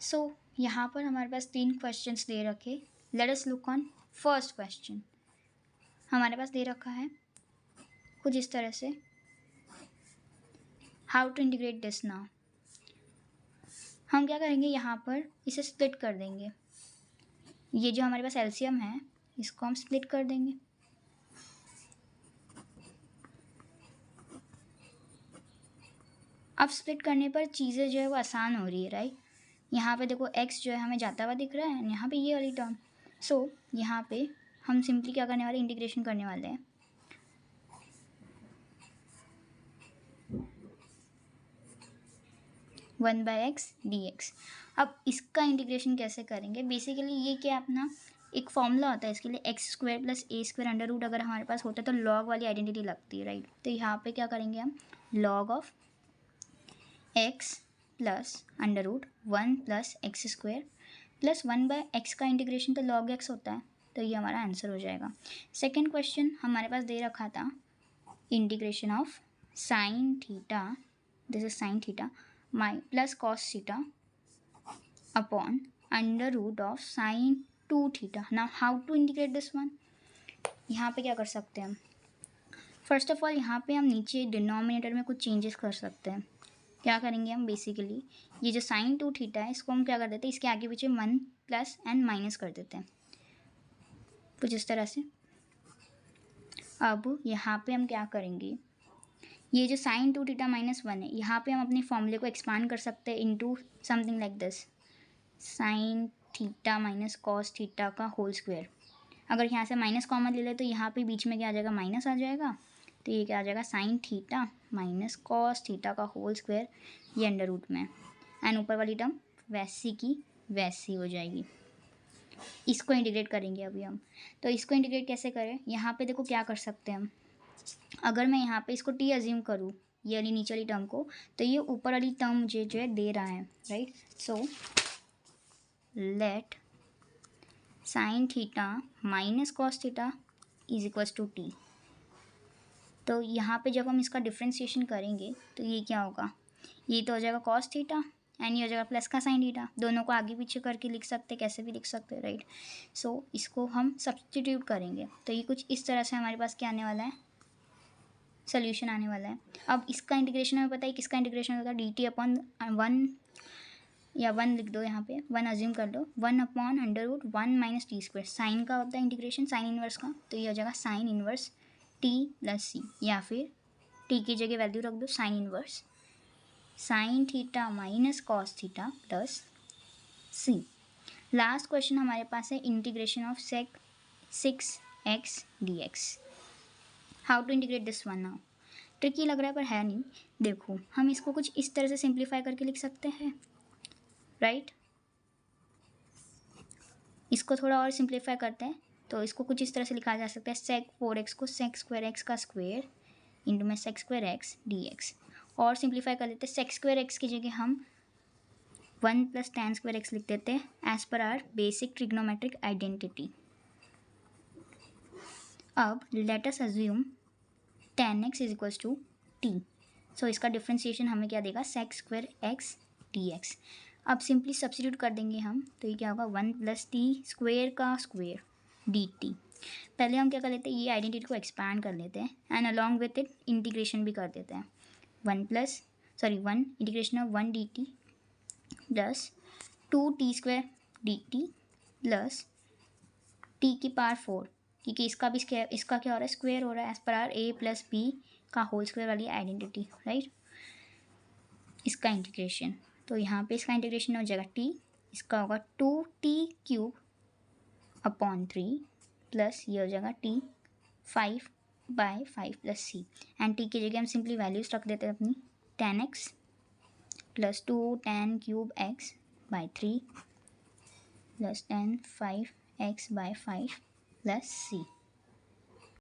सो यहाँ पर हमारे पास 3 क्वेश्चंस दे रखे। Let us look on first question. हमारे पास दे रखा है कुछ इस तरह से, how to integrate this now. हम क्या करेंगे, यहाँ पर इसे स्प्लिट कर देंगे। ये जो हमारे पास एलसीएम है इसको हम स्प्लिट कर देंगे। अब स्प्लिट करने पर चीज़ें जो है वो आसान हो रही है, राइट। यहाँ पे देखो x जो है हमें जाता हुआ दिख रहा है, यहाँ पे ये वाली टर्म। सो यहाँ पे हम सिंपली क्या करने वाले, इंटीग्रेशन करने वाले हैं। One by x D X. अब इसका इंटीग्रेशन कैसे करेंगे, बेसिकली ये क्या अपना एक फॉर्मूला होता है इसके लिए, एक्स स्क्वायर प्लस ए स्क्वायर अंडर रूट अगर हमारे पास होता है तो लॉग वाली आइडेंटिटी लगती है, राइट। तो यहाँ पे क्या करेंगे हम, log of X plus under root one plus X square plus one by X का इंटीग्रेशन तो लॉग एक्स होता है, तो ये हमारा आंसर हो जाएगा। सेकेंड क्वेश्चन हमारे पास दे रखा था integration of sine theta, this is sine theta my plus cos theta upon under root of sine two theta. Now how to integrate this one. यहाँ पे क्या कर सकते हैं हम, फर्स्ट ऑफ ऑल यहाँ पे हम नीचे डिनोमिनेटर में कुछ चेंजेस कर सकते हैं। क्या करेंगे हम, बेसिकली ये जो साइन टू थीटा है इसको हम क्या कर देते हैं, इसके आगे पीछे वन प्लस एंड माइनस कर देते हैं कुछ इस तरह से। अब यहाँ पे हम क्या करेंगे, ये जो sign two theta minus one है यहाँ पे हम अपने फॉर्मूले को एक्सपांड कर सकते हैं into something like this, sign theta minus cos theta का होल स्क्वायर। अगर यहाँ से माइनस कॉमन ले ले तो यहाँ पे बीच में क्या आ जाएगा, माइनस आ जाएगा। तो ये क्या आ जाएगा, sign theta minus cos theta का होल स्क्वायर, ये अंडर रूट में, एंड ऊपर वाली टर्म वैसी की वैसी हो जाएगी। इसको इंटीग्रेट करेंगे अभी हम। तो इसको इंटीग्रेट कैसे करें, यहाँ पे देखो क्या कर सकते हैं हम, अगर मैं यहाँ पे इसको टी अज्यूम करूँ ये वाली नीचे वाली टर्म को, तो ये ऊपर वाली टर्म मुझे जो है दे रहा है, right. So let sine theta minus cos theta is equals to T. तो यहाँ पे जब हम इसका डिफ्रेंशिएशन करेंगे तो ये क्या होगा, ये तो हो जाएगा कॉस थीटा एंड ये हो जाएगा प्लस का साइन थीटा। दोनों को आगे पीछे करके लिख सकते, कैसे भी लिख सकते, राइट। सो इसको हम सब्सटीट्यूट करेंगे तो ये कुछ इस तरह से हमारे पास क्या आने वाला है, सोल्यूशन आने वाला है। अब इसका इंटीग्रेशन हमें पता है किसका इंटीग्रेशन होगा, डी टी अपॉन वन, या वन लिख दो, यहाँ पे वन अज्यूम कर लो, one upon under root one minus T square, sine का होता है इंटीग्रेशन, साइन इनवर्स का, तो ये हो जाएगा sine inverse T plus C, या फिर टी की जगह वैल्यू रख दो sine inverse sine theta minus cos theta plus C. Last question हमारे पास है integration of sec 6x dx। How to integrate this one now. Tricky लग रहा है पर है नहीं। देखो हम इसको कुछ इस तरह से सिंप्लीफाई करके लिख सकते हैं, राइट। इसको थोड़ा और सिंप्लीफाई करते हैं तो इसको कुछ इस तरह से लिखा जा सकता है, सेक 4x को सेक स्क्वायर एक्स का स्क्वायर इंटू में sec square X D X. और सिंप्लीफाई कर लेते हैं, सेक स्क्वायर एक्स की जगह हम one plus tan square X लिख देते हैं as per our basic trigonometric identity. अब let us assume tan X is equals to T. So इसका डिफ्रेंशिएशन हमें क्या देगा, sec square X D X. अब सिंपली सब्स्टिट्यूट कर देंगे हम तो ये क्या होगा, वन प्लस टी स्क्वायर का स्क्वायर डी टी। पहले हम क्या कर लेते हैं, ये आइडेंटिटी को एक्सपैंड कर लेते हैं and along with it integration भी कर देते हैं। One integration of one D T plus two T square D T plus T की पावर 4, क्योंकि इसका क्या हो रहा है, स्क्वायर हो रहा है as per our A plus B का होल स्क्वायर वाली आइडेंटिटी, राइट। इसका इंटीग्रेशन, तो यहाँ पे इसका इंटीग्रेशन हो जाएगा टी, इसका होगा 2t³ अपॉन 3 प्लस ये हो जाएगा T 5/5 plus C, and T की जगह हम सिंपली वैल्यूज रख देते हैं अपनी, 10x plus 2 tan³ x/3 plus 5x/5 plus सी।